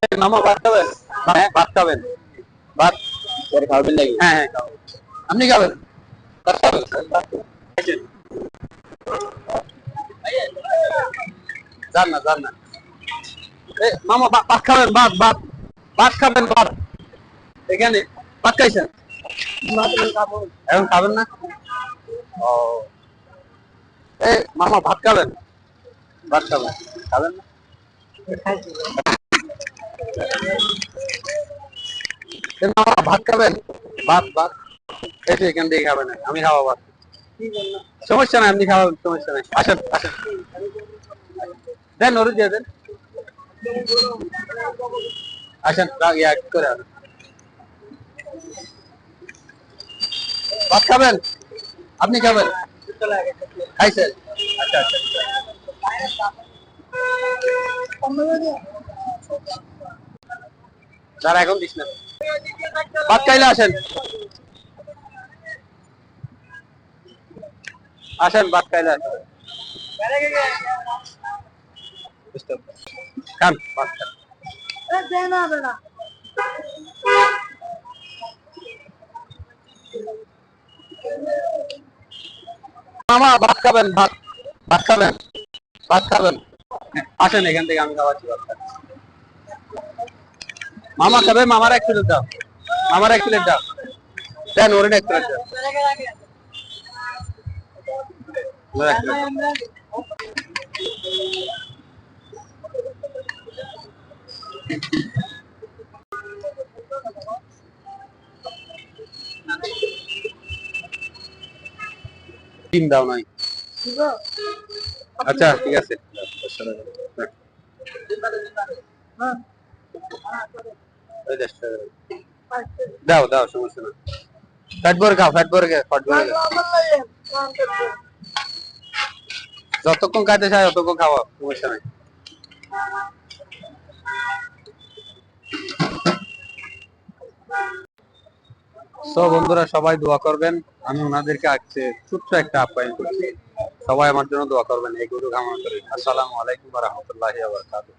মামা ভাত খাবেন? হ্যাঁ ভাত খাবেন। ভাত পরে খাবেন নাকি? হ্যাঁ হ্যাঁ খাবো। আপনি খাবেন? ভাত খাবেন? খাইছেন? যান না যান না। মামা ভাত খাবেন? ভাত ভাত ভাত খাবেন? ভাত এখানে ভাত খাইছেন? এখন খাবেন না? ও মামা ভাত খাবেন? ভাত খাবেন? খাবেন না? মামা ভাত খাবেন? ভাত ভাত এসে এখান থেকে খাবেন না, আমি খাওয়া ভাত। সমস্যা নাই, আপনি খাওয়াবেন, সমস্যা নাই, আসেন আসেন। দেন ওরে দিয়ে দেন, আসেন ইয়া করে আসেন। ভাত খাবেন? আপনি খাবেন? খাইছেন? আচ্ছা আচ্ছা। দাঁড়া এখন দিস না, ভাত খাইলে আসেন, আসেন ভাত খাইলে আসেন। খান ভাত খান। মামা ভাত খাবেন? ভাত ভাত খাবেন? ভাত খাবেন? আসেন এখান থেকে আমি খাওয়াচ্ছি ভাত খান। মামা খাবে? মামার এক প্লেট দাও, মামার এক প্লেট দাও, দেন ওরে এক প্লেট দাও। ওরে এক প্লেট দাও। ডিম দাও নাই? আচ্ছা ঠিক আছে, দাও দাও সমস্যা না, ফ্যাট ভরে খাও, ফ্যাট ভরে ফ্যাট ভরে যতক্ষণ খাইতে চাই ততক্ষণ খাওয়া, সমস্যা নাই। সো বন্ধুরা সবাই দোয়া করবেন, আমি ওনাদেরকে আজকে ছোট্ট একটা আপ্যায়ন করছি, সবাই আমার জন্য দোয়া করবেন এই গরু কামনা করি। আসসালামু আলাইকুম ওয়া রাহমাতুল্লাহি ওয়া বারাকাতুহু।